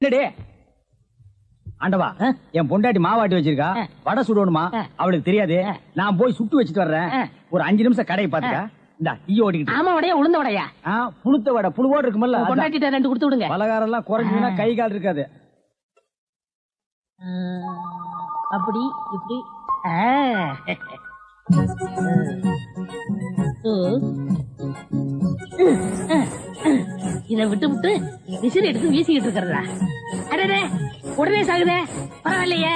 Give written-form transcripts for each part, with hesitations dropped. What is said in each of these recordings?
என்னடே ஆண்டவா, என் பொண்டாட்டி மாவாட்டி வச்சிருக்கா, வடை சுடணுமா, அவளுக்கு தெரியாது. நான் போய் சுட்டு வச்சிட்டு வர்றேன். ஒரு 5 நிமிஷம் கடையை பாத்துக்க. இந்த ஈ ஓடிக்கிட்டு. ஆமா, வடையா உளுந்த வடையா? புளுத்த வடை, புழுவோடு இருக்குமல்ல. பொண்டாட்டிட்ட 2 கொடுத்து விடுங்க. பலகாரம் எல்லாம் குறைஞ்சுன்னா கை கால் இருக்காது. அப்படி இப்படி இத விட்டு விட்டு விசிறி எடுத்து வீசிக்கிட்டு இருக்கிறதா? அடடே, உடனே சாகுதே. பரவாயில்லையே,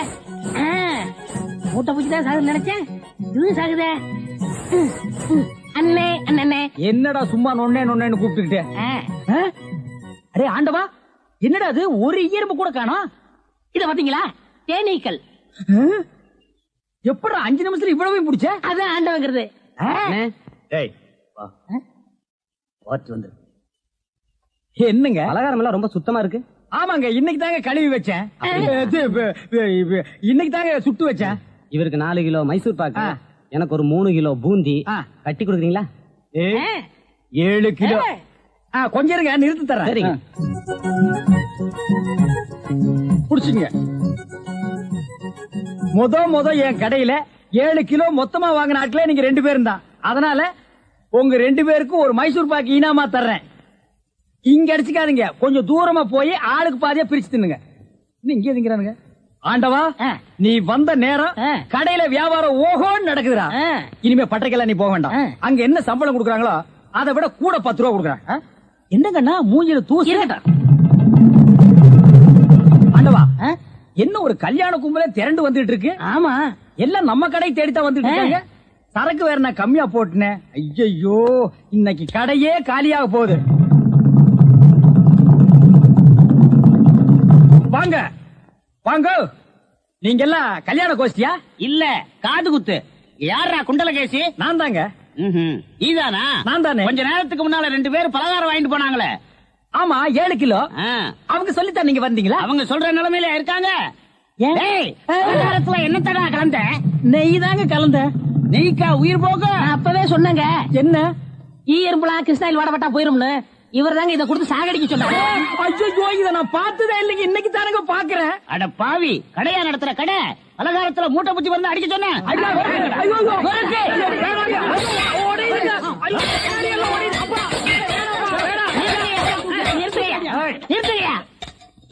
மூட்டை பூச்சிதான் சாகுது நினைச்சேன். இதுவும் சாகுதே. அண்ணே அண்ணே, என்னடா சும்மா நொன்னே நொன்னேன்னு கூப்பிட்டுக்கிட்டே? அடே ஆண்டவா, என்னடா அது, ஒரு ஈரம்பு கூட காணோம். இத பாத்தீங்களா? தேனீக்கள். எப்படா 5 நிமிஷத்துல இவ்வளவு பிடிச்ச? அதான் ஆண்டவங்கிறது. என்னங்க பலகாரம் எல்லாம் ரொம்ப சுத்தமா இருக்கு. ஆமாங்க, இன்னைக்கு தாங்க கழுவி வச்சேன். இன்னைக்கு தாங்க சுட்டு வச்சேன். இவருக்கு 4 கிலோ மைசூர் பாக்கு, எனக்கு ஒரு 3 கிலோ பூந்தி கட்டி கொடுக்குறீங்களா? 7 கிலோ. கொஞ்சம் இருங்க, நிறுத்தி தரேன். சரிங்க. புடிச்சுங்க. முத என் கடையில 7 கிலோ மொத்தமா வாங்கின ஆட்களே நீங்க 2 பேரும் தான். அதனால உங்க 2 பேருக்கும் ஒரு மைசூர் பாக்கு இனாமா தர்றேன். இங்க அடிச்சுக்காதீங்க, கொஞ்சம் தூரமா போய் ஆளுக்கு பாதியா பிரிச்சு தின்னுங்க. இங்கே திங்கிறானுங்க. ஆண்டவா, நீ வந்த நேரம் கடையில வியாபாரம் ஓஹோன்னு நடக்குதுடா. இனிமே பட்டைக்கெல்லாம் நீ போக வேண்டாம். அங்க என்ன சம்பளம் கொடுக்குறாங்களோ அதை விட கூட 10 ரூபா கொடுக்குறாங்க. என்னங்கண்ணா மூஞ்சில தூசி. ஆண்டவா, என்ன ஒரு கல்யாண கும்பலே திரண்டு வந்துட்டு இருக்கு. ஆமா, எல்லாம் நம்ம கடை தேடித்தான் வந்துட்டு இருக்காங்க. சரக்கு வேற நான் கம்மியா போட்டுனேன். ஐயோ, இன்னைக்கு கடையே காலியாக போகுது. வாங்க வாங்க, நீங்க எல்லாம் கல்யாண கோஷ்டியா? இல்ல, காது குத்து. யாரா குண்டலகேசி? நான் தாங்க. நீதானா? நான் தானே. கொஞ்ச நேரத்துக்கு முன்னால 2 பேர் பலகாரம் வாங்கிட்டு போனாங்களே. ஆமா, 7 கிலோ. அவங்க சொல்லித்தான் நீங்க வந்தீங்களா? அவங்க சொல்ற நிலைமையில இருக்காங்க. பலகாரத்துல என்னத்தடா கலந்த? நெய் தாங்க கலந்த. நெய்க்கா உயிர் போக? அப்பவே சொன்னங்க. என்ன? ஈ எறும்புலாம் கிருஷ்ணாயில் வாடப்பட்டா போயிரும்னு. இவர் தாங்க இதை கொடுத்து சாகடிக்க சொன்னாங்க. ஐயோ, இத நான் பார்த்ததே இல்லைங்க, இன்னைக்கு தானங்க பாக்குறேன். அட பாவி, கடையா நடத்துற கடை, பலகாரத்துல மூட்டை பூச்சி வந்து அடிக்க சொன்னேன்.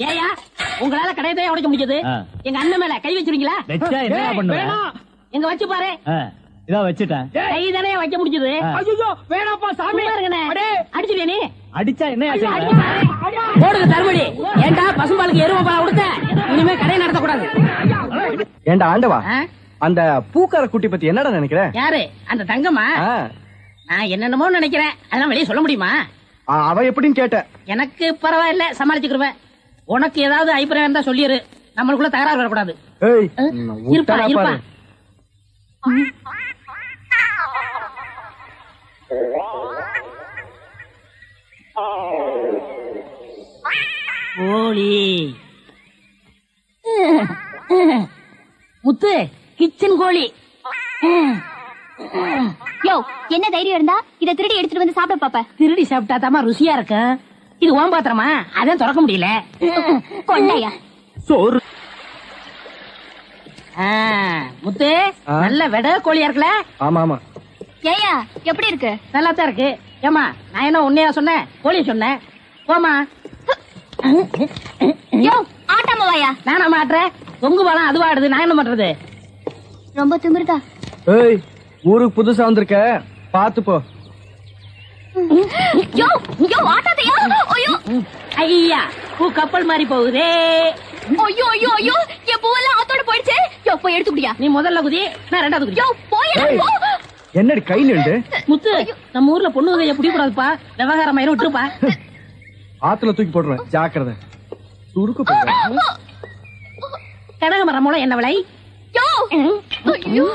ஏயா, உங்களால கடையத்தையே உடைக்க முடியாது. எங்க அண்ணன் மேல கை வச்சிருக்கீங்களா? எங்க வச்சு பாரு. இதான் வச்சுட்டேன். கை தானே வைக்க முடிஞ்சது. ஐயோ, வேணாப்பா சாமி. அடிச்சுட்டே நீ அடிச்சா என்ன போடுங்க தருமடி. ஏண்டா பசும்பாலுக்கு எருமை பால் கொடுத்த? இனிமே கடை நடத்தக்கூடாது. ஏண்டா ஆண்டவா, அந்த பூக்கார குட்டி பத்தி என்னடா நினைக்கிற? யாரு அந்த தங்கம்மா? நான் என்னென்னமோ நினைக்கிறேன், அதெல்லாம் வெளியே சொல்ல முடியுமா? அவ எப்படின்னு கேட்ட. எனக்கு பரவாயில்ல, சமாளிச்சுக்கிருவேன். உனக்கு ஏதாவது அபிப்பிராயம் இருந்தா சொல்லிரு, நம்மளுக்குள்ள தகராறு வரக்கூடாது. இருப்பா இருப்பா. கோழி முத்து, கிச்சன் கோழி. யோ, என்ன தைரியம் இருந்தா இத திருடி எடுத்துட்டு வந்து சாப்பிட பாப்ப? திருடி சாப்பிட்டா தாமா ருசியா இருக்கும். இது ஓம் பாத்திரமா, அதான் திறக்க முடியல. கொள்ளையா சோறு. முத்து, நல்ல வெட கோழியா இருக்குல்ல? ஆமா ஆமா. ஏயா, எப்படி இருக்கு? நல்லா தான் இருக்கு. ஏமா, நான் என்ன உன்னையா சொன்னேன், கோழிய சொன்னேன். போமா. யோ, ஆட்டாம வாயா. நானா மாட்டுறேன்? தொங்கு பாலம் அதுவா ஆடுது, நான் என்ன பண்றது? ரொம்ப திமிருதா. ஏய், ஊருக்கு புதுசா வந்திருக்க, பாத்து போ. யோ யோ, ஆட்டாதையா. ஐயோ ஐயா, பூ கப்பல் மாதிரி போகுதே. ஐயோ ஐயோ ஐயோ, என் பூவெல்லாம் ஆத்தோட போயிடுச்சு. யோ, போய் எடுத்துக்கிட்டியா? நீ முதல்ல குதி, நான் 2வது குதி. யோ, போயடா போ. என்னடி கை நின்று? முத்து, நம்ம ஊர்ல பொண்ணு கைய பிடி கூடாதுப்பா, விவகாரம் ஆயிரம் விட்டுருப்பா. ஆத்துல தூக்கி போடுறேன், ஜாக்கிரதை. சுருக்கு போடுறேன். கனகமரம் மூலம் என்ன விலை? யோ, ஐயோ.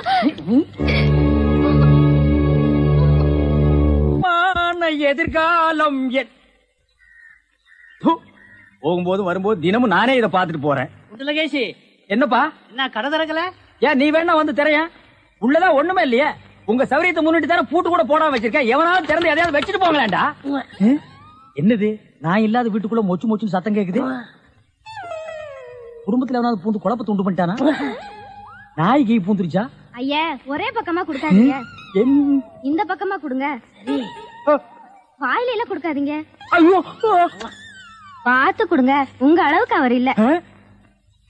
எதிர்காலம் போகும்போது வரும்போது தினமும் நானே இதை பாத்துட்டு போறேன். குண்டலகேசி, என்னப்பா? என்ன கடை திறக்கல? ஏன் நீ வேணா வந்து திரையன்? உள்ளதான் ஒண்ணுமே இல்லையே. உங்க சௌரியத்தை முன்னிட்டு தானே பூட்டு கூட போடாம வச்சிருக்கேன். எவனாலும் திறந்து எதையாவது வச்சுட்டு போங்களாண்டா. என்னது, நான் இல்லாத வீட்டுக்குள்ள மொச்சு மொச்சுன்னு சத்தம் கேக்குது. குடும்பத்துல எவனாவது பூந்து குழப்பத்தை உண்டு பண்ணிட்டானா? நாய்க்கு பூந்துருச்சா? ஐயா ஒரே பக்கமா கொடுக்காதீங்க, என்- இந்த பக்கமா கொடுங்க. வாயில எல்லாம் கொடுக்காதீங்க, ஐயோ பார்த்து கொடுங்க. உங்க அளவுக்கு அவர் இல்ல.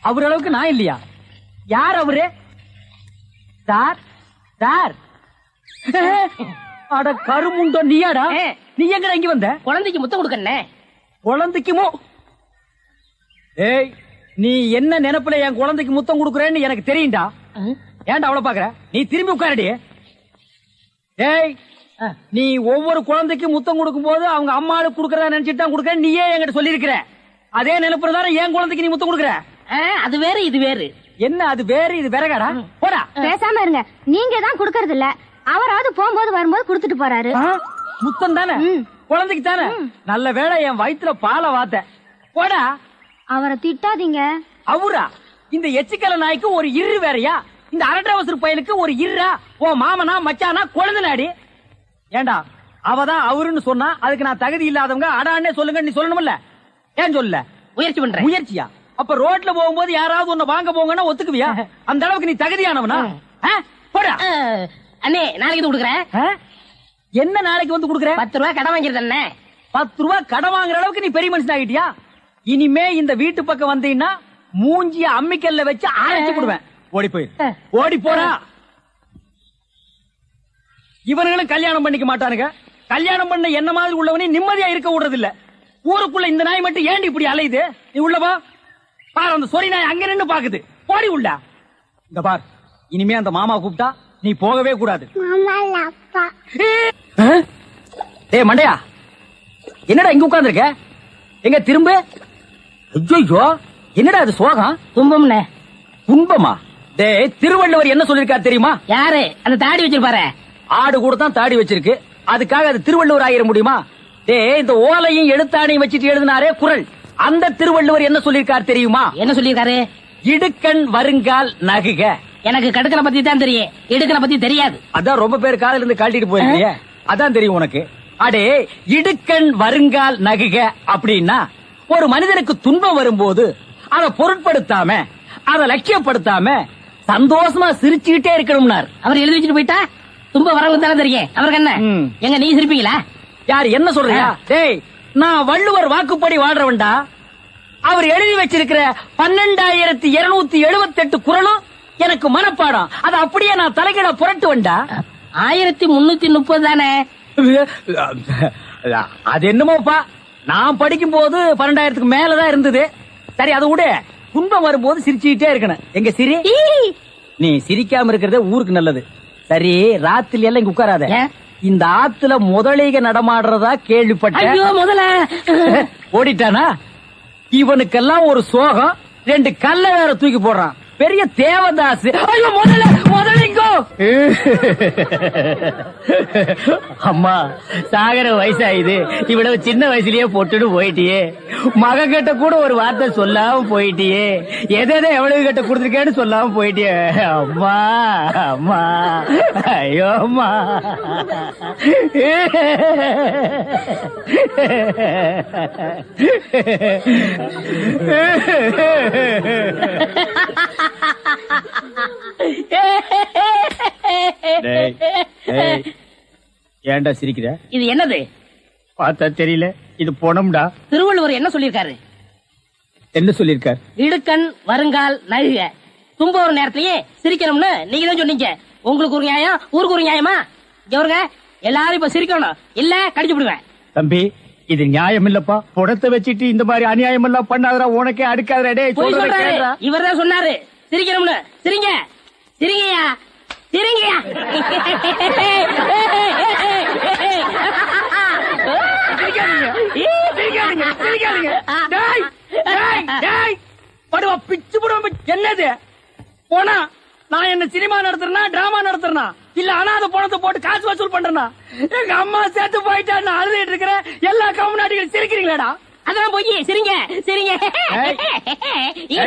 அவர் அளவுக்கு நான் இல்லையா? யார் அவரு? சார் சார், அட கருமுண்டோ நீயாடா? நீ எங்கடா இங்க வந்த? குழந்தைக்கு முத்தம் கொடுக்கண்ணே. குழந்தைக்குமோ? ஏய், நீ என்ன நினைப்புல என் குழந்தைக்கு முத்தம் கொடுக்கறேன்னு எனக்கு தெரியும்டா. ஏன்டா அவளை பாக்குற? நீ திரும்பி உட்காரடி. ஏய், நீ ஒவ்வொரு குழந்தைக்கு முத்தம் கொடுக்கும் போது அவங்க அம்மாளுக்கு கொடுக்கறதா நினைச்சிட்டு தான் கொடுக்கறேன் நீயே என்கிட்ட சொல்லி இருக்கிற. அதே நினைப்புல தானே என் குழந்தைக்கு நீ முத்தம் கொடுக்கற. அது வேற இது வேறு. என்ன அது வேறு இது வேறகாடா? போடா. பேசாம இருங்க, நீங்க தான் கொடுக்கறது இல்ல. அவராவது போகும்போது வரும்போது கொடுத்துட்டு போறாரு. முத்தம் தானே குழந்தைக்கு தானே? நல்ல வேளை என் வயித்துல பாலை வாத்த. போடா. அவரை திட்டாதீங்க. அவரா? இந்த எச்சிக்கல நாய்க்கு ஒரு இரு வேறையா? இந்த அரட்டவசர் பயலுக்கு ஒரு இருரா? ஓ மாமனா மச்சானா குழந்தைனாடி? ஏண்டா அவதான் அவருன்னு சொன்னா அதுக்கு நான் தகுதி இல்லாதவங்க அடான்னே சொல்லுங்க நீ சொல்லணும்ல? ஏன் சொல்லல? முயற்சி பண்றேன். முயற்சியா? அப்ப ரோட்ல போகும்போது யாராவது உன்னை வாங்க போங்கன்னா ஒத்துக்குவியா? அந்த அளவுக்கு நீ தகுதியானவனா? போடா. அண்ணே நாளைக்கு இது கொடுக்குறேன். என்ன நாளைக்கு வந்து கொடுக்குற? 10 ரூபாய் கடன் வாங்கிருந்த அண்ணே. 10 ரூபாய் கடன் வாங்குற அளவுக்கு நீ பெரிய மனுஷன் ஆகிட்டியா? இனிமே இந்த வீட்டு பக்கம் வந்தீங்கன்னா மூஞ்சிய அம்மிக்கல்ல வச்சு அரைச்சு கொடுவேன். ஓடி போய் ஓடி போறா. இவனுங்களும் கல்யாணம் பண்ணிக்க மாட்டானுங்க. கல்யாணம் பண்ண என்ன மாதிரி உள்ளவனே நிம்மதியா இருக்க விடுறது இல்ல. ஊருக்குள்ள இந்த நாய் மட்டும் ஏண்டி இப்படி அலையுது? நீ உள்ளவா பாரு, அந்த சொறி நாய் அங்க நின்னு பாக்குது. போடி உள்ள. இந்த பார், இனிமே அந்த மாமா கூப்பிட்டா நீ போகவே கூடாது. டேய் மண்டையா, என்னடா இங்க உட்கார்ந்திருக்க? எங்க திரும்ப? ஐயோ, என்னடா அது சோகம்? துன்பம்ண்ணே. துன்பமா? டேய், திருவள்ளுவர் என்ன சொல்லிருக்காரு தெரியுமா? யாரு? அந்த தாடி வச்சிருப்பாரு. ஆடு கூட தான் தாடி வச்சிருக்கு, அதுக்காக அது திருவள்ளுவர் ஆகிட முடியுமா? டேய், இந்த ஓலையும் எழுத்தாணையும் வச்சிட்டு எழுதினாரே குறள், அந்த திருவள்ளுவர் என்ன சொல்லிருக்காரு தெரியுமா? என்ன சொல்லிருக்காரு? இடுக்கண் வருங்கால் நகுக. எனக்கு கடுக்கனை பத்தி தான் தெரியும், இடுக்கனை பத்தி தெரியாது. அதான் ரொம்ப பேர் காலையில இருந்து கழட்டிட்டு போயிருக்கீங்க, அதான் தெரியும் உனக்கு. அடே, இடுக்கண் வருங்கால் நகுக அப்படின்னா ஒரு மனிதனுக்கு துன்பம் வரும்போது அதை பொருட்படுத்தாம, அதை லட்சியப்படுத்தாம சந்தோஷமா சிரிச்சுக்கிட்டே இருக்கணும்னார். அவர் எழுதி வச்சுட்டு போயிட்டா துன்பம் வரவங்க தானே தெரியும். அவருக்கு என்ன? எங்க நீ சிரிப்பீங்களா? யார் என்ன சொல்றீங்க? டேய், நான் வள்ளுவர் வாக்குப்படி வாழ்றவன்டா. அவர் எழுதி வச்சிருக்கிற 12,278 குறளும் எனக்கு மனப்பாடம். அது அப்படியே நான் தலைகீழ புரட்டுவன்டா. 1330 தானே? அது என்னமோப்பா, நான் படிக்கும் போது 12,000க்கு மேலதான் இருந்தது. சரி, அதை விட துன்பம் வரும்போது சிரிச்சுக்கிட்டே இருக்கணும். எங்க சிரி? நீ சிரிக்காம இருக்கிறதே ஊருக்கு நல்லது. சரி, ராத்திரி எல்லாம் இங்க உட்காராத. இந்த ஆத்துல முதலைக நடமாடுறதா கேள்விப்பட்டேன். ஐயோ, முதல்ல ஓடிட்டானா? இவனுக்கெல்லாம் ஒரு சோகம், 2 கல்ல வேற தூக்கி போடுறான். பெரிய தேவதாஸ். ஐயோ, முதலிங்கோ. அம்மா, சாகர வயசாயுது, இவ்வளவு சின்ன வயசுலயே பொட்டுன்னு போயிட்டியே. மகன் கிட்ட கூட ஒரு வார்த்தை சொல்லாம போயிட்டியே. எதை எவ்வளவு கிட்ட கொடுத்துருக்கேன்னு சொல்லாம போயிட்டியே. அம்மா அம்மா, ஐயோ அம்மா. ஏன்டா சிரிக்கிற? இது என்னது? பார்த்தா தெரியல, இது பொணம்டா. திருவள்ளுவர் என்ன சொல்லிருக்காரு? என்ன சொல்லிருக்காரு? இடுக்கண் வருங்கால் நகுக. துன்ப ஒரு நேரத்திலேயே சிரிக்கணும்னு நீங்க தான் சொன்னீங்க. உங்களுக்கு ஒரு நியாயம், ஊருக்கு ஒரு நியாயமா? இவருங்க எல்லாரும் இப்ப சிரிக்கணும், இல்ல கடிச்சு விடுவேன். தம்பி, இது நியாயம் இல்லப்பா. புடத்தை வச்சிட்டு இந்த மாதிரி அநியாயம் எல்லாம் பண்ணாதரா, உனக்கே அடுக்காதரா. இவர் தான் சொன்னாரு சிரிக்கணும்னு. சிரிங்க சிரிங்கயா சிரிங்கயா. என்னது போனா? நான் என்ன சினிமா நடத்துறேனா, டிராமா நடத்துறேனா, இல்ல அனாதை பணத்தை போட்டு காசு வசூல் பண்றேனா? எங்க அம்மா சேர்த்து போயிட்டா நான் அழுதுட்டு இருக்கிறேன். எல்லா கம்நாட்டிகள் சிரிக்கிறீங்களாடா? அதான் போய் சிரிங்க சிரிங்க.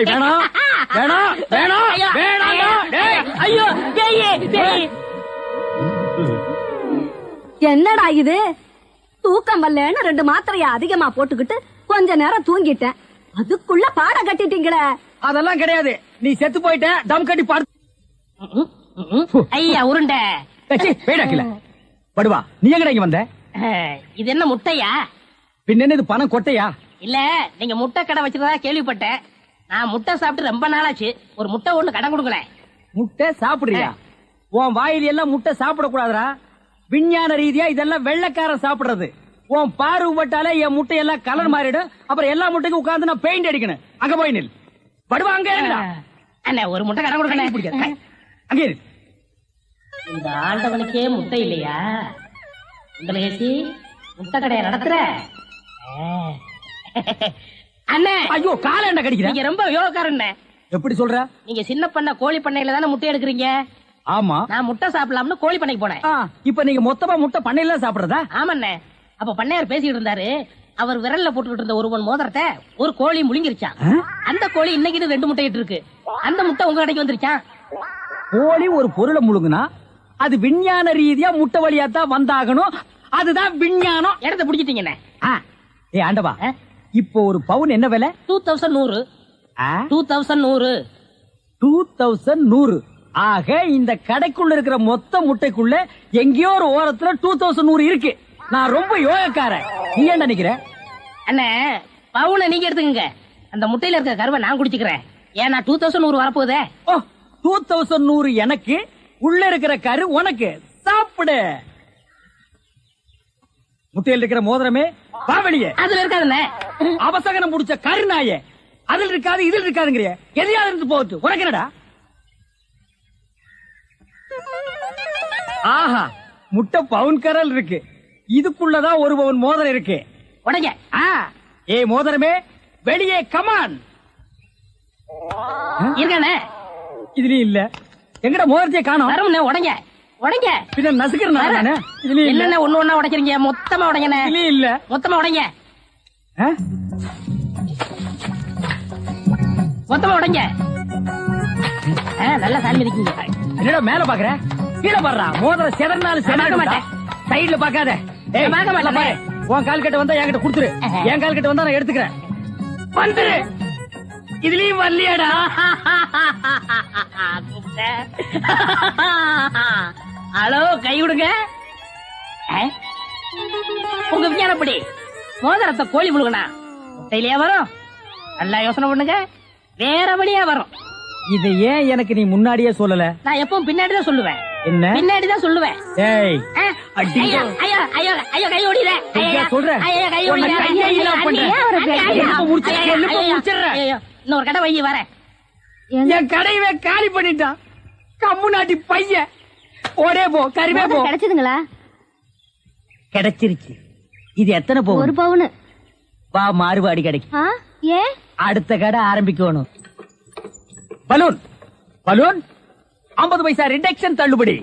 வேணாம் வேணாம் வேணாம் வேணாம். ஐயோ, என்னடா இது? தூக்கம் வரலன்னு 2 மாத்திரைய அதிகமா போட்டுக்கிட்டு கொஞ்ச நேரம் தூங்கிட்டேன். அதுக்குள்ள பாடம் கட்டிட்டீங்களே. அதெல்லாம் கிடையாது. நீ செத்து போயிட்ட, தம் கட்டி பார்த்து. ஐயா உருண்டை போயிடாக்கல படுவா. நீ எங்கடா இங்க வந்த? இது என்ன முட்டையா? பின்ன என்ன இது பணம் கொட்டையா? இல்ல நீங்க முட்டை கடை வச்சிருந்தா கேள்விப்பட்டேன். நான் முட்டை சாப்பிட்டு ரொம்ப நாளாச்சு. ஒரு முட்டை ஒண்ணு கடன் கொடுங்களேன். முட்டை சாப்பிடுறியா? உன் வாயில எல்லாம் முட்டை சாப்பிட கூடாதுடா. விஞ்ஞான ரீதியா இதெல்லாம் வெள்ளைக்காரன் சாப்பிடுறது. உன் பார்வை பட்டாலே என் முட்டை எல்லாம் கலர் மாறிடும். அப்புறம் எல்லா முட்டைக்கும் உட்கார்ந்து நான் பெயிண்ட் அடிக்கணும். அங்க போய் நில். படுவா அங்க அண்ணா ஒரு முட்டை கடன் கொடுக்கணும். அங்கே இரு. இந்த ஆண்டவனுக்கே முட்டை இல்லையா? உங்களேசி முட்டை கடையை நடத்துற அண்ணே. ஐயோ கால என்ன கடிக்கிற? நீங்க ரொம்ப யோகக்காரன். எப்படி சொல்ற? நீங்க சின்ன பண்ண கோழி பண்ணையில தானே முட்டை எடுக்கிறீங்க? ஆமா. நான் முட்டை சாப்பிடலாம்னு கோழி பண்ணைக்கு போனேன். இப்ப நீங்க மொத்தமா முட்டை பண்ணையில சாப்பிடுறதா? ஆமாண்ணே. அப்ப பண்ணையார் பேசிட்டு இருந்தாரு. அவர் விரல்ல போட்டுக்கிட்டு இருந்த ஒருவன் மோதிரத்தை ஒரு கோழி முழுங்கிருச்சான். அந்த கோழி இன்னைக்கு 2 முட்டை இருக்கு. அந்த முட்டை உங்க கடைக்கு வந்துருச்சான். கோழி ஒரு பொருளை முழுங்குனா அது விஞ்ஞான ரீதியா முட்டை வழியா தான் வந்தாகணும். அதுதான் விஞ்ஞானம். இடத்த பிடிச்சிட்டீங்கண்ணே. ஏ ஆண்டவா, இப்போ ஒரு பவுன் என்ன விலை? 2100. 2100. 2100. ஆக இந்த கடைக்குள்ள இருக்கிற மொத்த முட்டைக்குள்ள எங்கேயோ ஒரு ஓரத்துல 2100 இருக்கு. நான் ரொம்ப யோகக்காரன். நீ என்ன நினைக்கிற? அண்ணே பவுனை நீங்க எடுத்துக்கங்க. அந்த முட்டையில இருக்க கருவை நான் குடிச்சுக்கிறேன். ஏன்னா 2100 வரப்போதே. 2100 எனக்கு, உள்ள இருக்கிற கரு உனக்கு. சாப்பிடு. முட்டையில் இருக்கிற மோதிரமே வா வெளியே. அதுல இருக்காதுண்ணே. அவசகனம் முடிச்ச கரு நாயே. அதில் இருக்காது இதில் இருக்காதுங்கிறிய. எதையாவது இருந்து போகுது. உனக்கு என்னடா? ஆஹா, முட்டை பவுன் கரல் இருக்கு. இதுக்குள்ளதான் ஒரு பவுன் மோதிரம் இருக்கு. உடைங்க. ஏ மோதிரமே வெளியே கமான். இருக்கானே இதுலயும் இல்ல. எங்கட மோதிரத்தை காணோம். வரமுண்ணே. உடைங்க உடைங்க. பின்ன நசுக்கிறேன். இதுலயும் இல்ல. இல்ல ஒண்ணு ஒண்ணா உடைக்கிறீங்க. மொத்தமா உடைங்கண்ணே. இதுலயும் இல்ல. மொத்தமா உடைங்க. மொத்தமா உடைங்க. நல்லா சாமி இருக்கீங்க. என்னடா மேல பாக்குற? கீழே பாடுறா. மோதிரம் செதறனாலும் செதற மாட்டேன். சைடுல பாக்காத. உன் கால் கட்ட வந்தா என்கிட்ட குடுத்துரு. என் கால் கட்ட வந்தா நான் எடுத்துக்கிறேன். வந்துரு. இதுலயும் வரலையாடா? ஹலோ, கை விடுங்க. உங்க விஞ்ஞானப்படி மோதிரத்தை கோழி முழுகனா முட்டையிலேயே வரும். நல்லா யோசனை பண்ணுங்க. வேற வழியா வரும். இதை ஏன் எனக்கு நீ முன்னாடியே சொல்லல? நான் எப்பவும் பின்னாடிதான் சொல்லுவேன். என்ன? பின்னாடிதான் சொல்லுவேன். ஏய் ஐயோ ஐயோ ஐயோ ஐயோ, கை ஓடில. சொல்றேன். இன்னொரு கடை வை வரேன். என் கடையவே காலி பண்ணிட்டான். கம்முனாட்டி பையன். ஓடே போ. கறிவே போ. கிடைச்சதுங்களா? கிடைச்சிருச்சு. இது எத்தனை பவுன்? 1 பவுன். வா மாறுபாடி கிடைக்கும். ஏன்? அடுத்த கடை ஆரம்பிக்கணும். பலூன் பலூன் 50 பைசா ரிடக்ஷன் தள்ளுபடி.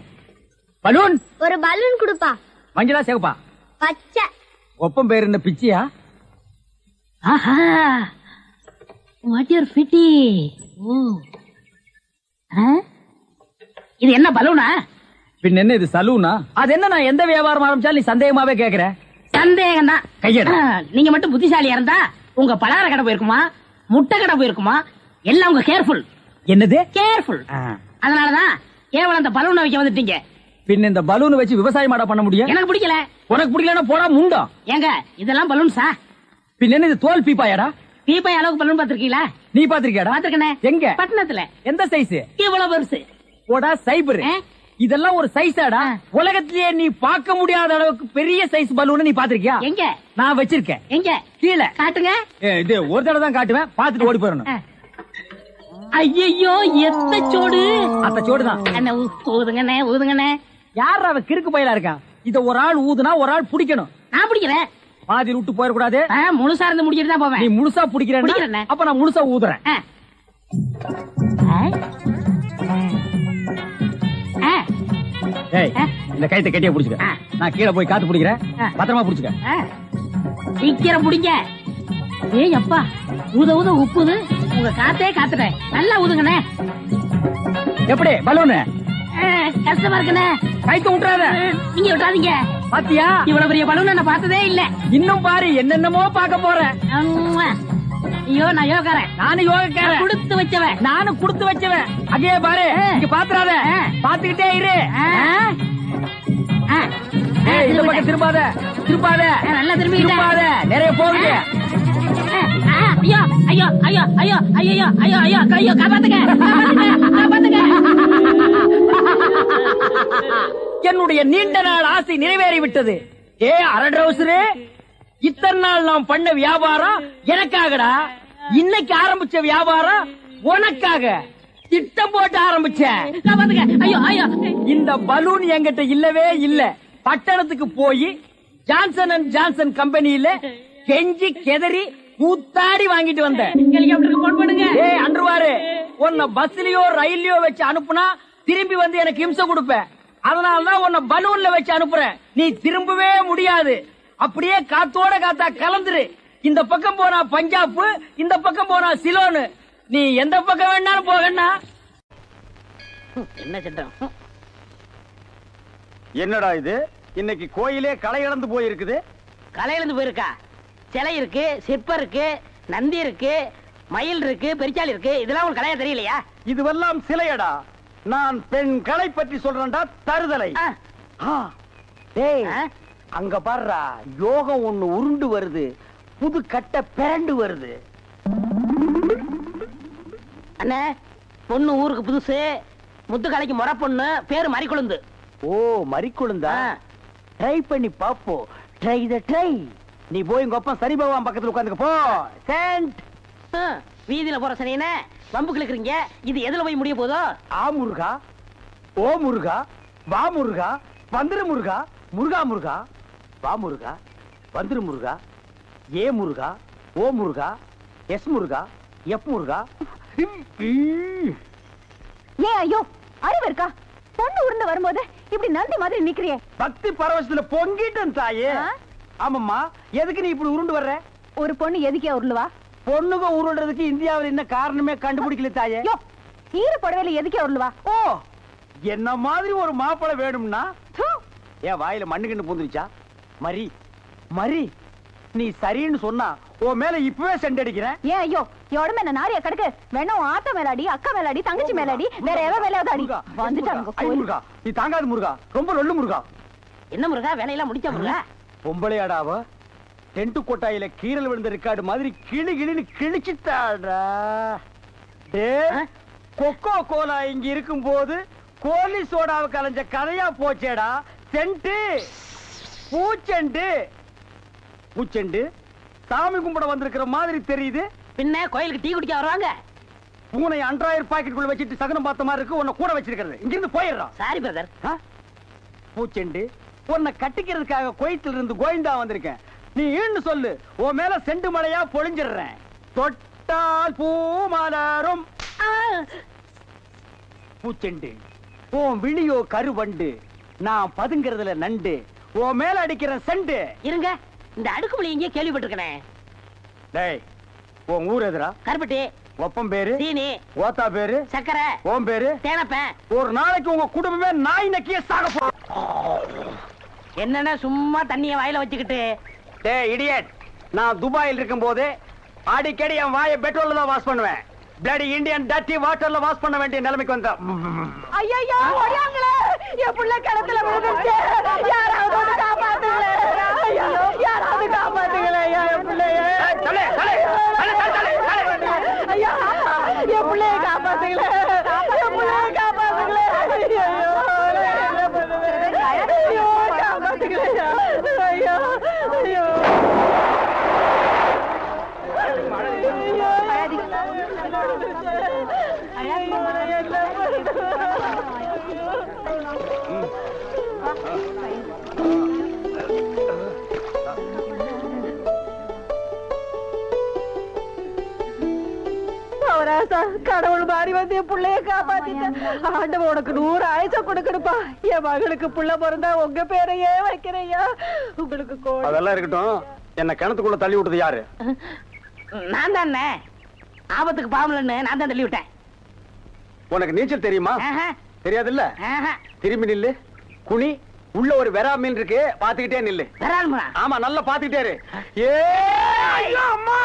பலூன். ஒரு பலூன் கொடுப்பா. மஞ்சளா சேவப்பா? பச்சை. ஒப்பம் பேர் என்ன பிச்சியா? ஆஹா, வாட் யூர் ஃபிட்டி. இது என்ன பலூனா? பின் என்ன இது சலூனா? அது என்ன, நான் எந்த வியாபாரம் ஆரம்பிச்சாலும் நீ சந்தேகமாவே கேக்குற. சந்தேகம் தான். கையட. நீங்க மட்டும் புத்திசாலியா இருந்தா உங்க பலகார கடை போயிருக்குமா, முட்டை கடை போயிருக்குமா, எல்லாம் உங்க கேர்ஃபுல். என்னது கேர்ஃபுல்? அதனாலதான் கேவலம் அந்த பலூனை வைக்க வந்துட்டீங்க. பின் இந்த பலூன் வச்சு விவசாயம் பண்ண முடியும்? எனக்கு பிடிக்கல. உனக்கு பிடிக்கலன்னா போடா முண்டம். ஏங்க இதெல்லாம் பலூன்ஸா? பின் என்ன இது தோல் பீப்பாயாடா? பீப்பாய் அளவுக்கு பலூன் பாத்திருக்கீங்களா? நீ பாத்திருக்கியாடா? பாத்திருக்கனே. எங்க? பட்டணத்துல. எந்த சைஸ்? இவ்வளவு பெருசு. போடா சைபர். இதெல்லாம் ஒரு சைஸாடா? உலகத்திலேயே நீ பார்க்க முடியாத அளவுக்கு பெரிய சைஸ் பலூன் நீ பாத்திருக்கியா? எங்க? நான் வச்சிருக்கேன். எங்க? கீழே காட்டுங்க. இது ஒரு தடவை தான் காட்டுவேன். பாத்துட்டு ஓடி போயிடணும். ஐயோ எத்த சோடு. அத்த சோடுதான். என்ன ஊதுங்கண்ணே ஊதுங்கண்ணே. யார் அவ கிறுக்கு பயிலா இருக்கான்? இத ஒரு ஆள் ஊதுனா ஒரு ஆள் பிடிக்கணும். நான் பிடிக்கிறேன். பாதி விட்டு போயிடக்கூடாது. முழுசா இருந்து முடிச்சிட்டு தான் போவேன். நீ முழுசா பிடிக்கிறேன். அப்ப நான் முழுசா ஊதுறேன். இந்த கைத்தை கட்டியா புடிச்சுக்க. நான் கீழே போய் காத்து பிடிக்கிறேன். பத்திரமா புடிச்சுக்க. சீக்கிரம் பிடிங்க. ஏய் அப்பா, ஊத ஊத உப்புது. உங்க காத்தே காத்துட்டேன். நல்லா ஊதுங்கண்ணே. எப்படி பலூனு? கஷ்டமா இருக்குண்ணே. கைத்து விட்டுறாத. நீங்க விட்டுறாதீங்க. பாத்தியா, இவ்வளவு பெரிய பலூன் நான் பார்த்ததே இல்ல. இன்னும் பாரு, என்னென்னமோ பார்க்க போறேன். ஐயோ நான் யோகாரன். நானும் யோகக்காரன். கொடுத்து வச்சவன். நானும் கொடுத்து வச்சவன். அங்கே பாரு, இங்க பாத்துறாத, பாத்துக்கிட்டே இரு. இந்த பக்கம் திரும்பாத, திரும்பாத, நல்லா திரும்பி திரும்பாத, நிறைய போகுது. ஐயோ ஐயோ ஐயோ ஐயோ ஐயோ ஐயோ ஐயோ ஐயோ காப்பாத்துங்க காப்பாத்துங்க. என்னுடைய நீண்ட நாள் ஆசை நிறைவேறி விட்டது. ஏ அரட்ரவுசரே, இத்தனை நாள் நாம் பண்ண வியாபாரம் எனக்காகடா. இன்னைக்கு ஆரம்பிச்ச வியாபாரம் உனக்காக. திட்டம் போட்டு ஆரம்பிச்சேன். காப்பாத்துங்க. ஐயோ ஐயோ. இந்த பலூன் என்கிட்ட இல்லவே இல்ல. பட்டணத்துக்கு போய் ஜான்சன் அண்ட் ஜான்சன் கம்பெனியில கெஞ்சி கெதறி கூத்தாடி வாங்கிட்டு வந்தேன். ஹெலிகாப்டருக்கு போன் பண்ணுங்க. ஏய் அன்றுவாரு, உன்னை பஸ்லயோ ரயில்லயோ வச்சு அனுப்புனா திரும்பி வந்து எனக்கு இம்சை கொடுப்பேன். அதனாலதான் உன்னை பலூன்ல வச்சு அனுப்புறேன். நீ திரும்பவே முடியாது. அப்படியே காத்தோட காத்தா கலந்துரு. இந்த பக்கம் போனா பஞ்சாப், இந்த பக்கம் போனா சிலோனு. நீ எந்த பக்கம் வேணாலும் போகண்ணா. என்ன சட்டம்? என்னடா இது? இன்னைக்கு கோயிலே களை இழந்து போயிருக்குது. கலையில இருந்து போயிருக்கா? சிலை இருக்கு, சிற்பம் இருக்கு, நந்தி இருக்கு, மயில் இருக்கு, பெரிச்சாலி இருக்கு. இதெல்லாம் உங்களுக்கு கலையா தெரியலையா? இதுவெல்லாம் சிலையடா. நான் பெண் கலை பற்றி சொல்றேன்டா, தருதலை. டேய், அங்க பாருடா, யோகம் ஒண்ணு உருண்டு வருது, புது கட்ட பிறண்டு வருது. அண்ணே, பொண்ணு ஊருக்கு புதுசு, முத்துக்கலைக்கு முறை பொண்ணு, பேரு மறிக்குழுந்து. ஓ, மறிக்குழுந்தா? ட்ரை பண்ணி பாப்போம். ட்ரை த ட்ரை. நீ போய் உங்க அப்பா சரி பகவான் பக்கத்துல உட்காந்துக்க போ. சென்ட். வீதியில போற சனியனே வம்புக்கு இருக்கிறீங்க. இது எதுல போய் முடிய போதோ? ஆ முருகா, ஓ முருகா, வா முருகா, வந்துரு முருகா, முருகா முருகா, வா முருகா, வந்துரு முருகா, ஏ முருகா, ஓ முருகா, எஸ் முருகா, எஃப் முருகா. ஏ ஐயோ, அறிவு இருக்கா? பொண்ணு உருண்டு வரும்போது இப்படி நந்தி மாதிரி நிக்கிறியே. பக்தி பரவசத்துல பொங்கிட்டேன் தாயே. ஆமாம்மா, எதுக்கு நீ இப்படி உருண்டு வர்ற? ஒரு பொண்ணு எதுக்கே உருளுவா? பொண்ணுக உருள்றதுக்கு இந்தியாவில் என்ன காரணமே கண்டுபிடிக்கல தாயே. ஈர புடவையில எதுக்கே உருளுவா? ஓ, என்ன மாதிரி ஒரு மாப்பிளை வேணும்னா ஏன் வாயில மண்ணுகின்னு பூந்துருச்சா? மரி மரி, நீ சரின்னு சொன்னா உன் மேல இப்பவே செண்டடிக்கிறேன். ஏன் ஐயோ, உடம்பு என்ன நாரியா கிடக்கு? வேணும் ஆத்த மேலாடி, அக்கா மேலாடி, தங்கச்சி மேலாடி, வேற எவ மேலாவது அடி. வந்துட்டாங்க. முருகா, நீ தாங்காது முருகா, ரொம்ப லொல்லு முருகா. என்ன முருகா, வேலையெல்லாம் முடிச்ச முருகா? பொம்பளையாடாவ டென்ட் கொட்டாயில கீரல் விழுந்த ரெக்கார்டு மாதிரி கிளி கிளின்னு கிழிச்சுட்டாடா. கொக்கோ கோலா இங்க இருக்கும் போது கோலி சோடாவை கலைஞ்ச கதையா போச்சேடா. சென்ட் பூச்செண்டு பூச்செண்டு சாமி கும்பிட வந்திருக்கிற மாதிரி தெரியுது. பின்ன கோயிலுக்கு டீ குடிக்க வருவாங்க. பூனை அன்றாயிரம் பாக்கெட்டுக்குள்ள வச்சிட்டு சகனம் பார்த்த மாதிரி இருக்கு. உன்னை கூட வச்சிருக்கிறது. இங்கிருந்து போயிடுறான். Sorry brother. பூச்செண்டு, உன்னை கட்டிக்கிறதுக்காக கோயத்தில் இருந்து கோவிந்தா வந்திருக்கேன். நீ ஈன்னு சொல்லு, உன் மேல செண்டு மழையா பொழிஞ்சிடுறேன். தொட்டால் பூ மலரும். பூச்செண்டு, உன் விழியோ கருவண்டு, நான் பதுங்கிறதுல நண்டு, உன் மேல அடிக்கிற செண்டு. இருங்க, இந்த அடுக்குமொழி எங்கேயே கேள்விப்பட்டிருக்கேன். டேய், உன் ஊர் எதுரா? கருப்பட்டி. ஒப்பம் பேரு? சீனி. ஓத்தா பேரு? சக்கரை. ஓம் பேரு? தேனப்பேன். ஒரு நாளைக்கு உங்க குடும்பமே நாய் நக்கிய சாக போ. என்னன்னா சும்மா தண்ணிய வாயில வச்சுக்கிட்டு? டேய் இடியட், நான் துபாயில் இருக்கும் போது அடிக்கடி என் வாயை பெட்ரோல்ல தான் வாஷ் பண்ணுவேன். பிளடி இந்தியன் டர்ட்டி வாட்டர்ல வாஷ் பண்ண வேண்டிய நிலைமைக்கு வந்தா. ஐயோ, ஓடியாங்களே, என் புள்ள கிணத்துல விழுந்துச்சு. யாராவது வந்து காப்பாத்துங்களே. ஐயோ, யாராவது காப்பாத்துங்களே. என் பிள்ளைய ஐயா, என் பிள்ளைய காப்பாத்துங்களே. என் பிள்ளைய காப்பாத்துங்களே. ஐயோ, காப்பாத்துங்களே. ஐயோ ஐயோ. கடவுள் மாறி வந்து என் பிள்ளைய காப்பாத்திட்டேன். ஆண்டவன் உனக்கு 100 ஆயுசம் கொடுக்கணுப்பா. என் மகளுக்கு புள்ள பிறந்தா உங்க பேரையே வைக்கிறையா. உங்களுக்கு அதெல்லாம் இருக்கட்டும். என்ன கிணத்துக்குள்ள தள்ளி விட்டது யாரு? நான் தானே. ஆபத்துக்கு பாவலன்னு நான் தான் தள்ளி விட்டேன். உனக்கு நீச்சல் தெரியுமா? தெரியாது இல்ல. திரும்பி நில்லு, குனி. உள்ள ஒரு வெரா மீன் இருக்கு, பாத்துக்கிட்டே நில்லு. வெறால்? ஆமா, நல்லா பாத்துக்கிட்டே இரு. ஏ அம்மா.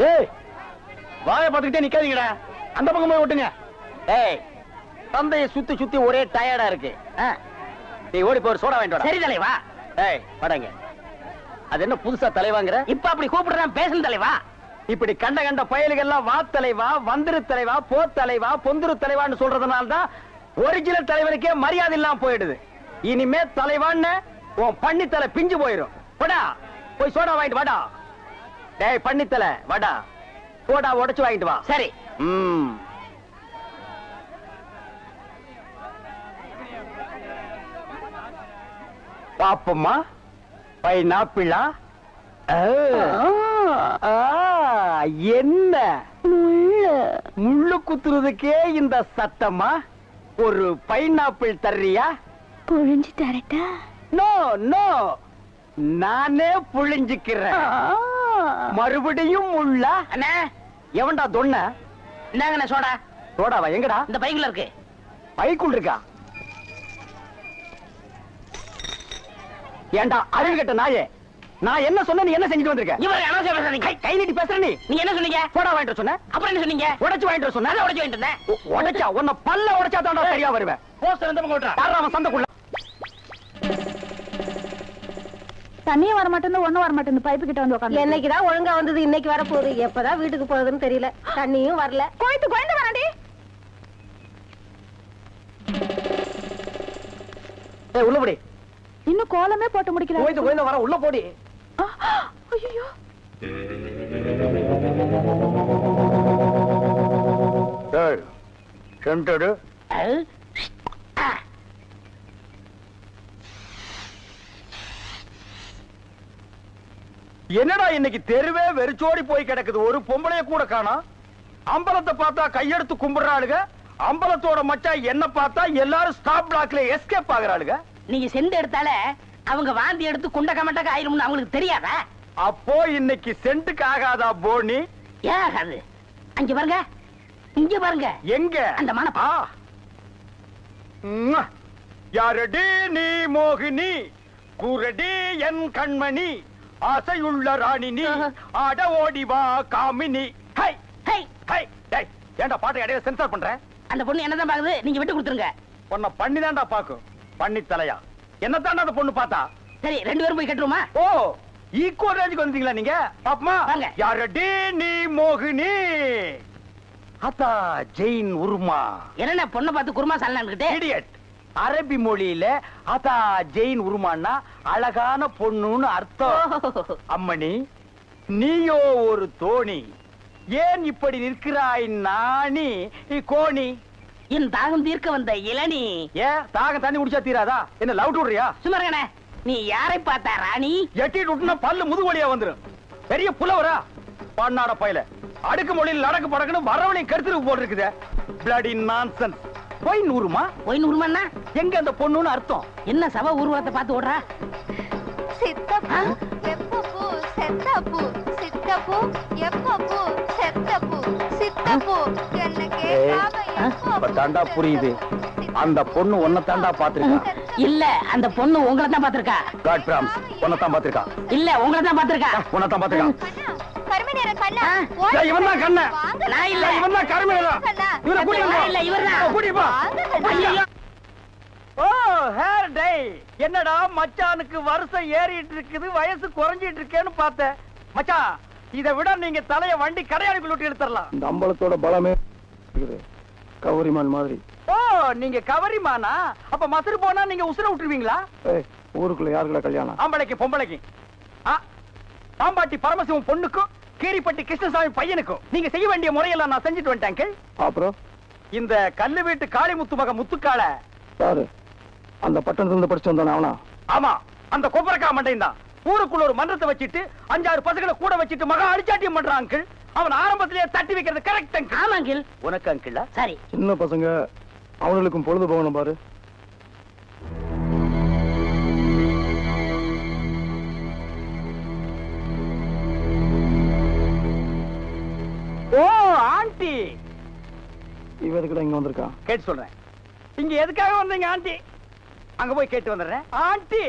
ஏய் வாயை பார்த்துக்கிட்டே நிக்காதீங்கடா, அந்த பக்கம் போய் ஓட்டுங்க. ஏய் தந்தையை சுத்தி சுத்தி ஒரே டயர்டா இருக்கு. நீ ஓடி போய் சோடா வாங்கிட்டு வா. சரி தலைவா. ஏய் வாடாங்க. அது என்ன புதுசா தலைவாங்கற? இப்ப அப்படி கூப்பிடுறான் பேசணும் தலைவா. இப்படி கண்ட கண்ட பயலுகெல்லாம் வா தலைவா, வந்திரு தலைவா, போ தலைவா, பொந்துரு தலைவான்னு சொல்றதுனால தான் ஒரிஜினல் தலைவனுக்கே மரியாதை இல்லாம போயிடுது. இனிமே தலைவான்னு உன் பண்ணித்தலை பிஞ்சு போயிடும். வாடா போய் சோடா வாங்கிட்டு வாடா. டேய் பண்ணித்தலை வாடா, சோடா உடைச்சு வாங்கிட்டு வா. சரி. பாப்பம்மா பைனாப்பிளா? என்ன முள்ளு குத்துறதுக்கே இந்த சத்தமா? ஒரு பைனாப்பிள் தர்றியா? புழிஞ்சு தரட்டா? நோ நோ, நானே புழிஞ்சுக்கிறேன். மறுபடியும் முள்ள? அண்ணே எவன்டா தொன்ன? இந்தாங்கண்ணே சோடா. சோடாவா? எங்கடா? இந்த பைக்குள்ள இருக்கு. பைக்குள் இருக்கா? ஏண்டா அறிவு கட்ட நாயே, நான் என்ன சொன்ன நீ என்ன செஞ்சுட்டு வந்திருக்க? இவர் அனாவசியம் பேசுறீங்க. கை நீட்டி பேசுற நீ. நீங்க என்ன சொன்னீங்க? சோடா வாங்கிட்டு சொன்ன, அப்புறம் என்ன சொன்னீங்க? உடைச்சு வாங்கிட்டு சொன்ன. நான் உடைச்சு வாங்கிட்டு வந்தேன். உடைச்சா உன்னை பல்ல உடைச்சா தாண்டா சரியா வருவேன். போஸ்டர் இந்த பக்கம் ஓட்டுறா. யாரா அவன் சந்தைக்குள்ள? தண்ணியும் வர மாட்டேன்னு ஒண்ணும் வர மாட்டேன்னு பைப்பு கிட்ட வந்து உட்காந்து. என்னைக்குதான் ஒழுங்கா வந்தது, இன்னைக்கு வர போகுது. எப்பதான் வீட்டுக்கு போகுதுன்னு தெரியல. தண்ணியும் வரல. கோயத்து கோயந்து வராண்டி. ஏய் உள்ள போடி. இன்னும் கோலமே போட்டு முடிக்கல. கோயத்து கோயந்து வர, உள்ள போடி. ஐயோ டேய் சென்டடு. என்னடா இன்னைக்கு தெருவே வெறிச்சோடி போய் கிடக்குது, ஒரு பொம்பளைய கூட காணோம். அம்பலத்தை பார்த்தா கையெடுத்து கும்பிடுறாளுங்க, அம்பலத்தோட மச்சான் என்ன பார்த்தா எல்லாரும் ஸ்டாப் பிளாக்ல எஸ்கேப் ஆகுறாளுங்க. நீங்க செண்டு எடுத்தால அவங்க வாந்தி எடுத்து குண்ட கமட்டக்க ஆயிரும்னு அவங்களுக்கு தெரியாதா? அப்போ இன்னைக்கு சென்ட்டுக்கு ஆகாதா போனி? ஏன் ஆகாது? அங்க பாருங்க, இங்க பாருங்க. எங்க அந்த மனப்பா. யாரடி நீ மோகினி, குரடி என் கண்மணி, ஆசையுள்ள ராணி நீ, ஆட ஓடி வா காமினி. High high high. டேய் ஏன்டா பாட்டை இடையில சென்சார் பண்ற? அந்த பொண்ணு என்னதான் பாக்குது, நீங்க விட்டு கொடுத்துருங்க. உன்னை பண்ணி தான்டா பாக்கும். பண்ணி தலையா என்ன தாண்டா அந்த பொண்ணு பார்த்தா? சரி ரெண்டு பேரும் போய் கட்டுருமா? ஓ ஈக்குவல் ரேஞ்சுக்கு வந்தீங்களா நீங்க? பாப்பமா வாங்க. யாரடி நீ மோகினி, அத்தா ஜெயின் உருமா. என்ன பொண்ணை பார்த்து குருமா சாலன்னுகிட்டே? இடியட். அரபி மொழியில அதா ஜெயின் உருமான்னா அழகான பொண்ணுன்னு அர்த்தம். அம்மணி நீயோ ஒரு தோணி, ஏன் இப்படி நிற்கிறாய் நாணி கோணி? என் தாகம் தீர்க்க வந்த இளநீ. ஏன் தாகம் தண்ணி குடிச்சா தீராதா? என்ன லவ் விடுறியா? சுமரகனே, நீ யாரை பார்த்தா ராணி? எட்டிட்டு விட்டுனா பல்லு முதுகு வழியா வந்துரும். பெரிய புலவரா பண்ணாட பையல, அடுக்கு மொழியில் நடக்கு படக்குன்னு வரவழையும் கருத்துருக்கு போட்டு இருக்குது. Bloody nonsense. போய் நூறுமா? போய் நூறுமாண்ணா எங்க அந்த பொண்ணுன்னு அர்த்தம்? என்ன சவ ஊர்வலத்தை பார்த்து ஓடுறா? சித்தப்பு எப்பப்பு செத்தப்பு சித்தப்பு எப்பப்பு செத்தப்பு சித்தப்பு என்ன கேட்காம இப்ப தாண்டா புரியுது, அந்த பொண்ணு உன்னை தாண்டா பாத்துருக்கா. இல்ல அந்த பொண்ணு உங்களை தான் பாத்திருக்கா. காட் பிராம்ஸ் உன்னை தான் பாத்துருக்கா. இல்ல உங்களை தான் பாத்திருக்கா. உன்னை தான் பாத்துருக்கா. கருமநேர கண்ணா இவன் தான் கண்ண. நான் இல்ல. இவன் தான் கருமையா. இவரை கூட்டிட்டு போ. இல்ல இவர்தான். கூட்டிட்டு போ. ஐயோ. ஓ ஹேர் டை. என்னடா மச்சானுக்கு வருஷம் ஏறிட்டு இருக்குது, வயசு குறைஞ்சிட்டு இருக்கேன்னு பார்த்தேன். மச்சான் இதை விட நீங்க தலைய வண்டி கடையாளுக்குள்ள விட்டு எடுத்துடலாம். இந்த அம்பலத்தோட பலமே கவரிமான் மாதிரி. ஓ நீங்க கவரிமானா? அப்ப மசுறு போனா நீங்க உசுர விட்டுருவீங்களா? ஊருக்குள்ள யாருக்குள்ள கல்யாணம்? ஆம்பளைக்கு பொம்பளைக்கு. பாம்பாட்டி பரமசிவம் பொண்ணுக்கும் கீரிப்பட்டி கிருஷ்ணசாமி பையனுக்கும் நீங்க செய்ய வேண்டிய முறையெல்லாம் நான் செஞ்சுட்டு வந்துட்டேன். அப்புறம் இந்த கல்லு வீட்டு காளிமுத்து மக முத்துக்கால சாரு அந்த பட்டணத்துல இருந்து படிச்சு வந்தானே அவனா? ஆமா அந்த கொப்பரக்கா மண்டையும் தான். ஊருக்குள்ள ஒரு மன்றத்தை வச்சிட்டு 5-6 பசங்களை கூட வச்சிட்டு மகா அடிச்சாட்டியம் பண்றான் அங்கிள். அவன் ஆரம்பத்திலேயே தட்டி வைக்கிறது கரெக்ட் அங்கிள். ஆமா அங்கிள். உனக்கு அங்கிள் சரி. சின்ன பசங்க அவங்களுக்கும் பொழுது போகணும் பாரு. ஓ ஆண்டி, இவ எதுக்குடா இங்க வந்திருக்கா? கேட்டு சொல்றேன். இங்க எதுக்காக வந்தீங்க ஆண்டி? அங்க போய் கேட்டு வந்துடுறேன். ஆண்டி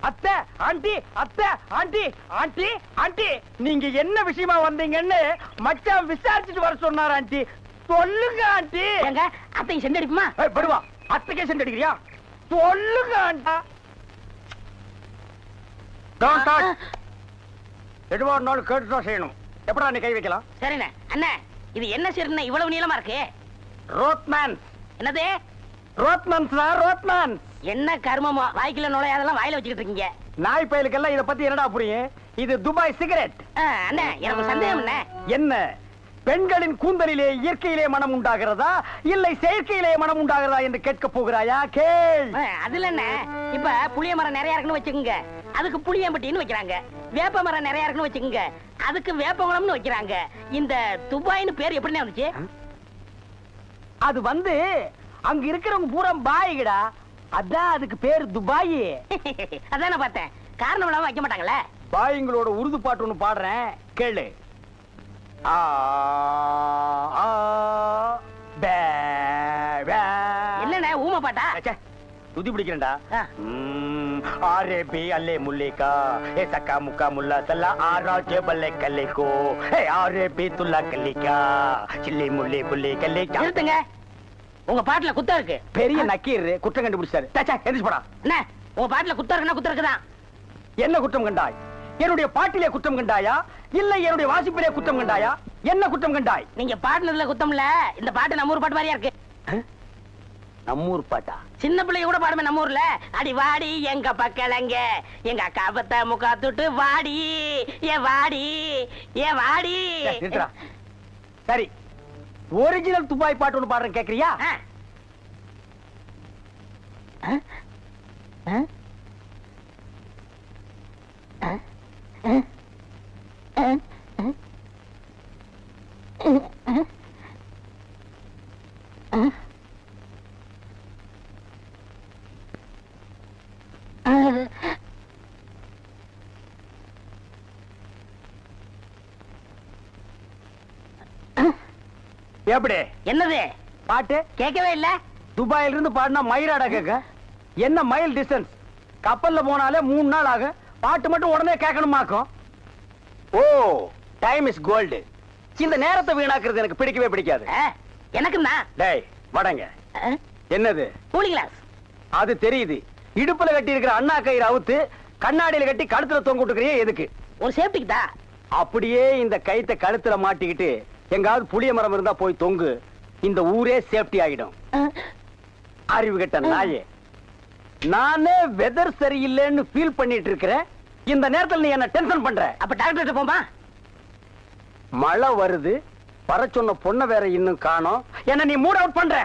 அத்தை ஆண்டி அத்தை ஆண்டி ஆண்டி ஆண்டி நீங்க என்ன விஷயமா வந்தீங்கன்னு மச்சான் விசாரிச்சுட்டு வர சொன்னார் ஆண்டி. சொல்லுங்க ஆண்டி. எங்க அத்தைக்கு செண்டு அடிப்புமா? படுவா அத்தைக்கே செண்டு அடிக்கிறியா? சொல்லுங்க ஆண்டா. எதுவா இருந்தாலும் கேட்டுதான் செய்யணும். எப்படா நீ கை வைக்கலாம்? சரிண்ணே. அண்ணே இது என்ன சரிண்ணே இவ்வளவு நீளமா இருக்கு? ரோட்மேன். என்னது? Rodman sir, Rodman. என்ன கர்மமோ வாய்க்குள்ள நுழையாதெல்லாம் வாயில வச்சுக்கிட்டு இருக்கீங்க. நாய் பயலுக்கெல்லாம் இத பத்தி என்னடா புரியும்? இது துபாய் சிகரெட். அண்ணே எனக்கு சந்தேகம் என்ன? பெண்களின் கூந்தலிலே இயற்கையிலே மனம் உண்டாகிறதா இல்லை செயற்கையிலே மனம் உண்டாகிறதா என்று கேட்க போகிறாயா? கேள். அதுல என்ன இப்ப புளிய மரம் நிறைய இருக்குன்னு வச்சுக்கோங்க, அதுக்கு புளியம்பட்டின்னு வைக்கிறாங்க. வேப்ப மரம் நிறைய இருக்குன்னு வச்சுக்கோங்க, அதுக்கு வேப்பங்குளம்னு வைக்கிறாங்க. இந்த துபாய்னு பேர் எப்படின்னு வந்துச்சு? அது வந்து அங்க இருக்கிறவங்க பூரா பாய்கடா, அதான் அதுக்கு பேரு துபாய். அதான் நான் பார்த்தேன். காரணம் இல்லாம வைக்க மாட்டாங்கல்ல. பாய்ங்களோட உருது பாட்டு ஒண்ணு பாடுறேன் கேளு. என்னண்ணே ஊமை பாட்டா? துதி பிடிக்கிறேன்டா. ஆரே பி அல்லே முல்லேகா ஏ சக்கா முக்கா முல்லா சல்லா ஆரா ஜெபல்லே கல்லேகோ ஏ ஆரே பி துல்லா கல்லிகா சில்லி முல்லே புல்லே கல்லேகா. நிறுத்துங்க. உங்க பாட்டுல குத்தம் இருக்கு. பெரிய நக்கீர் குற்றம் கண்டுபிடிச்சாரு. எந்திரிச்சு போடா. என்ன உங்க பாட்டுல குத்தம் இருக்குன்னா குத்தம் இருக்குதான். என்ன குற்றம் கண்டாய்? என்னுடைய பாட்டிலே குற்றம் கண்டாயா இல்ல என்னுடைய வாசிப்பிலே குற்றம் கண்டாயா? என்ன குற்றம் கண்டாய்? நீங்க பாட்டுனதுல குத்தம் இல்ல. இந்த பாட்டு நம்ம ஊர் பாட்டு மாதிரியா இருக்கு. நம்மூர் பாட்டா? சின்ன பிள்ளைய கூட பாடுமே நம்ம ஊர்ல. அடி வாடி எங்க பக்கலங்க எங்க அக்கா பத்த முக்கா துட்டு வாடி ஏ வாடி ஏ வாடி. சரி, ஒரிஜினல் துபாய் பாட்டு ஒன்று பாடுறேன், கேக்குறியா? எப்படி? என்னது பாட்டு கேட்கவே இல்ல. துபாயில இருந்து பாடினா மயிராடா கேட்க? என்ன மைல் டிஸ்டன்ஸ்? கப்பல்ல போனாலே 3 நாள் ஆகும். பாட்டு மட்டும் உடனே கேட்கணுமாக்கும். ஓ, டைம் இஸ் கோல்டு. இந்த நேரத்தை வீணாக்குறது எனக்கு பிடிக்கவே பிடிக்காது. எனக்கு தான். டேய் வடங்க. என்னது? Cooling glass. அது தெரியுது. இடுப்புல கட்டி இருக்கிற அண்ணா கயிறு அவுத்து கண்ணாடியில கட்டி கழுத்துல தொங்க விட்டுக்கிறியே எதுக்கு? ஒரு சேஃப்டிக்கு தான். அப்படியே இந்த கயித்தை கழுத்துல மாட்டிக்கிட்டு எங்காவது புளிய மரம் இருந்தா போய் தொங்கு. இந்த ஊரே சேஃப்டி ஆகிடும். அறிவு கெட்ட நாயே, நானே வெதர் சரியில்லைன்னு ஃபீல் பண்ணிட்டு இருக்கிறேன். இந்த நேரத்தில் நீ என்ன டென்ஷன் பண்ற? அப்ப டாக்டர் போமா. மழை வருது, வர சொன்ன பொண்ண வேற இன்னும் காணோம். என்ன நீ மூட் அவுட் பண்ற?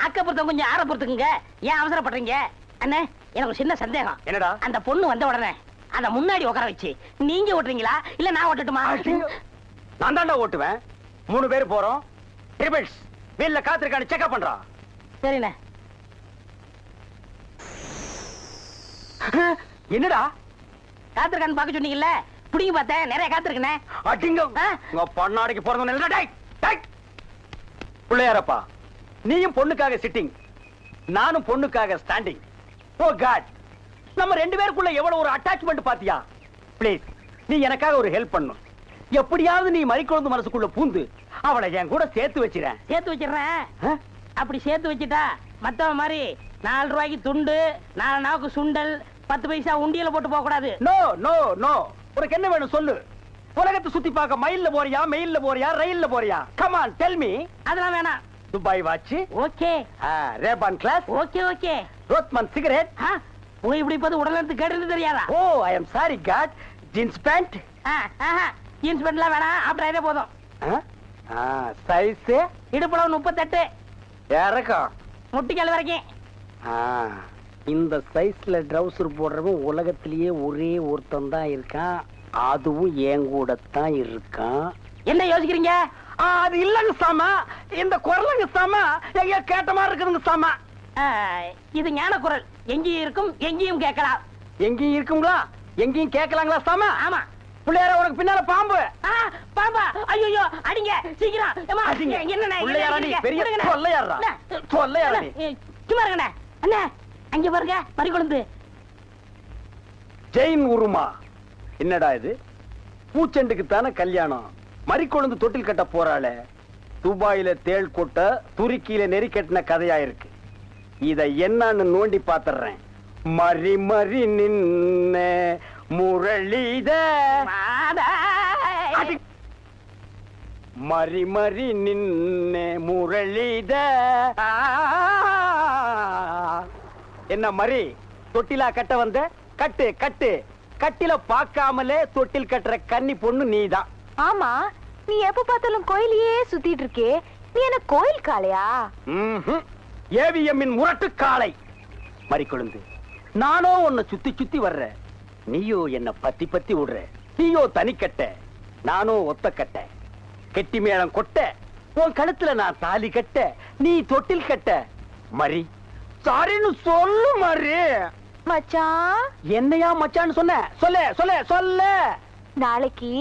ஆக்கப்புறத்த கொஞ்சம் ஆற பொறுத்துக்குங்க. ஏன் அவசரப்படுறீங்க? அண்ணே எனக்கு ஒரு சின்ன சந்தேகம். என்னடா? அந்த பொண்ணு வந்த உடனே அத முன்னாடி உட்கார வச்சு நீங்க ஓட்டுறீங்களா இல்ல நான் ஓட்டட்டுமா? நான் தாண்டா ஓட்டுவேன். 3 பேர் போறோம். ட்ரிபிள்ஸ் வீல்ல காத்திருக்கான்னு செக்அப் பண்றான். சரிண்ணே. என்னடா காத்திருக்கான்னு பாக்க சொன்னீங்கல்ல, புடிங்க பார்த்தேன். நிறைய காத்திருக்கனே. அடிங்க உங்க பொண்ணாடிக்கு பிறந்தவன் இல்லடா. டேய் டேய் புள்ளையாரப்பா, நீயும் பொண்ணுக்காக சிட்டிங், நானும் பொண்ணுக்காக ஸ்டாண்டிங். ஓ காட், நம்ம 2 பேருக்குள்ள எவ்வளவு ஒரு அட்டாச்மெண்ட் பாத்தியா? ப்ளீஸ் நீ எனக்காக ஒரு ஹெல்ப் பண்ணணும். எப்படியாவது நீ மறிக்குழந்து மனசுக்குள்ள பூந்து அவளை என் கூட சேர்த்து வச்சிரேன். சேர்த்து வச்சிடுறேன். அப்படி சேர்த்து வச்சுட்டா மத்தவ மாதிரி 4 ரூபாய்க்கு துண்டு, 4 நாவுக்கு சுண்டல், 10 பைசா உண்டியல போட்டு போக கூடாது. No no no. உனக்கு என்ன வேணும் சொல்லு. உலகத்தை சுத்தி பார்க்க மயில்ல போறியா, மெயில்ல போறியா, ரயில்ல போறியா? Come on tell me. அதெல்லாம் வேணாம். Dubai watch okay. Ray Ban glass okay okay. Rothman cigarette. போய் இப்படி பார்த்து உடல் கேட்டு தெரியாதா? Oh I am sorry God. Jeans pant. Jeans பேண்ட்லாம் வேணாம். ஆப்டர் ஆயிட்டே போதும். சைஸ் இடுப்புல 38, இறக்கம் முட்டிக்கால் வரைக்கும். இந்த சைஸ்ல ட்ரவுசர் போடுறவன் உலகத்திலேயே ஒரே ஒருத்தன் தான் இருக்கான். அதுவும் என் கூட தான் இருக்கான். என்ன யோசிக்கிறீங்க? அது இல்லங்க சாமா, இந்த குரலுங்க சாமா எங்கேயோ கேட்ட மாதிரி இருக்குதுங்க சாமா. இது ஞான குரல். எங்கேயும் இருக்கும், எங்கேயும் கேட்கலாம். எங்கேயும் இருக்குங்களா, எங்கேயும் கேட்கலாங்களா சாமா? ஆமா. பிள்ளையார உனக்கு பின்னால பாம்பு. பாம்பா? ஐயோ அடிங்க சீக்கிரம். சும்மா இருங்கண்ணே. அண்ணா அங்க பாருங்க பறிக்குழந்து. ஜெயின் உருமா. என்னடா இது? பூச்செண்டுக்கு தானே கல்யாணம். மறிக்கொழுந்து தொட்டில் கட்ட போறாளே. துபாயில தேள் கொட்ட துருக்கியில நெறி கட்டின கதையா இருக்கு. இத என்னன்னு நோண்டி பாத்துறேன். மறி மறி நின்ன முரளித மறி மறி நின்ன முரளித. என்ன மறி தொட்டிலா கட்ட வந்த? கட்டு கட்டு. கட்டில பாக்காமலே தொட்டில் கட்டுற கன்னி பொண்ணு நீதான். ஆமா, நீ எப்ப பார்த்தாலும் கோயிலையே சுத்திட்டு இருக்கே, நீ என்ன கோயில் காளையா? ஏவிஎம்மின் முரட்டு காளை. மறிக்கொழுந்து, நானோ உன்னை சுத்தி சுத்தி வர்ற, நீயோ என்ன பத்தி பத்தி விடுற. நீயோ தனிக்கட்ட, நானோ ஒத்த கட்ட. கெட்டி மேளம் கொட்ட, உன் கழுத்துல நான் தாலி கட்ட, நீ தொட்டில் கட்ட. மறி சாரின்னு சொல்லு மறி. மச்சான், என்னையா மச்சான்னு சொன்ன? சொல்ல சொல்ல சொல்ல. நாளைக்கு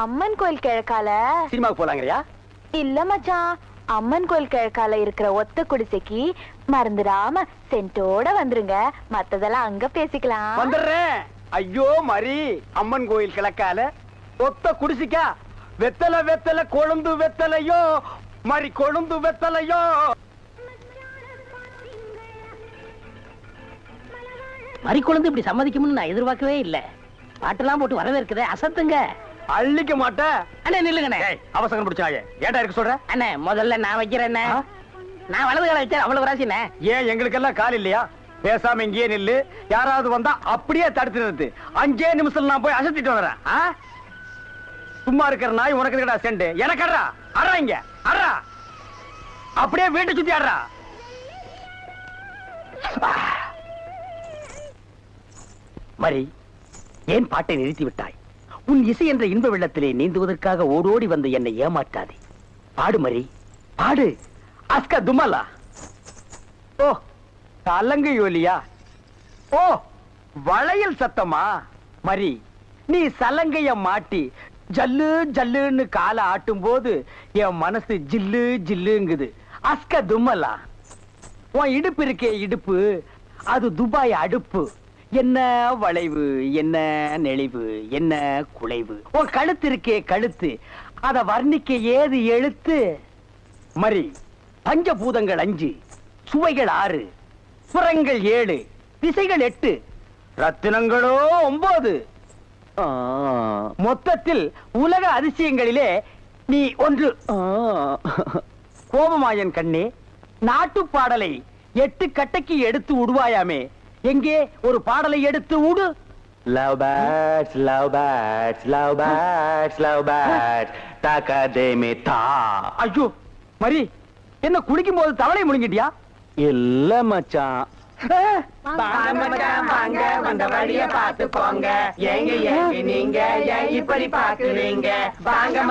அம்மன் கோயில் கிழக்கால சினிமாவுக்கு போலாங்கறியா? இல்ல மச்சான், அம்மன் கோயில் கிழக்கால இருக்கிற ஒத்த குடிசைக்கு மறந்துடாம சென்ட்டோட வந்துருங்க. மத்ததெல்லாம் அங்க பேசிக்கலாம். வந்துடுறேன். ஐயோ மறி, அம்மன் கோயில் கிழக்கால ஒத்த குடிசிக்கா? வெத்தலை வெத்தலை கொழுந்து வெத்தலையோ, மறி கொழுந்து வெத்தலையோ. மறி கொழுந்து இப்படி சம்மதிக்கும்னு நான் எதிர்பார்க்கவே இல்ல. பாட்டெல்லாம் போட்டு வரவேற்குதே, அசத்துங்க. அள்ளிக்க மாட்டேன். அண்ணே நில்லுங்கண்ணே. அவசரம் பிடிச்சாயே. ஏடா இருக்கு சொல்ற? அண்ணே முதல்ல நான் வைக்கிறேன். நான் வலது கால வச்சேன், அவ்வளவு ராசிண்ணே. ஏன் எங்களுக்கெல்லாம் கால் இல்லையா? பேசாம இங்கேயே நில்லு. யாராவது வந்தா அப்படியே தடுத்து நிறுத்து. 5 நிமிஷம் நான் போய் அசத்திட்டு வரேன். சும்மா இருக்கிற நாய் உனக்கு இருக்கடா செண்டு. எனக்கு அறா அறா இங்க அறா. அப்படியே வீட்டை சுத்தி ஆடுறா. மரி, ஏன் பாட்டை நிறுத்தி விட்டாய்? உன் இசை என்ற இன்ப வெள்ளத்திலே நீந்துவதற்காக ஓடோடி வந்து என்னை ஏமாற்றாதே. பாடு மரி, பாடு. அஸ்கா துமலா. ஓ, தலங்கு யோலியா. ஓ, வளையல் சத்தமா? மரி, நீ சலங்கைய மாட்டி ஜல்லு ஜல்லுன்னு காலை ஆட்டும் போது என் மனசு ஜில்லு ஜில்லுங்குது. அஸ்கா துமலா. உன் இடுப்பு இருக்கே இடுப்பு, அது துபாய் அடுப்பு. என்ன வளைவு, என்ன நெளிவு, என்ன குலைவு. உன் கழுத்து இருக்கே கழுத்து, அத வர்ணிக்க ஏது எழுத்து? மரி, பஞ்சபூதங்கள் 5, சுவைகள் 6, சுரங்கள் 7, திசைகள் 8, ரத்தினங்களோ 9. மொத்தத்தில் உலக அதிசயங்களிலே நீ ஒன்று. கோபமாயன் கண்ணே, நாட்டு பாடலை 8 கட்டைக்கு எடுத்து விடுவாயாமே, எங்கே ஒரு பாடலை எடுத்து விடு. Love birds, love birds, love birds, love birds, takademe ta. ஐயோ மரி, என்ன குடிக்கும் போது தவளை முழுங்கிட்டியா? இல்ல மச்சான். வாங்க மச்சான், வாங்க, வந்த வழிய பார்த்து போங்க. ஏங்க ஏங்க நீங்க ஏன் இப்படி பாக்குறீங்க? வாங்க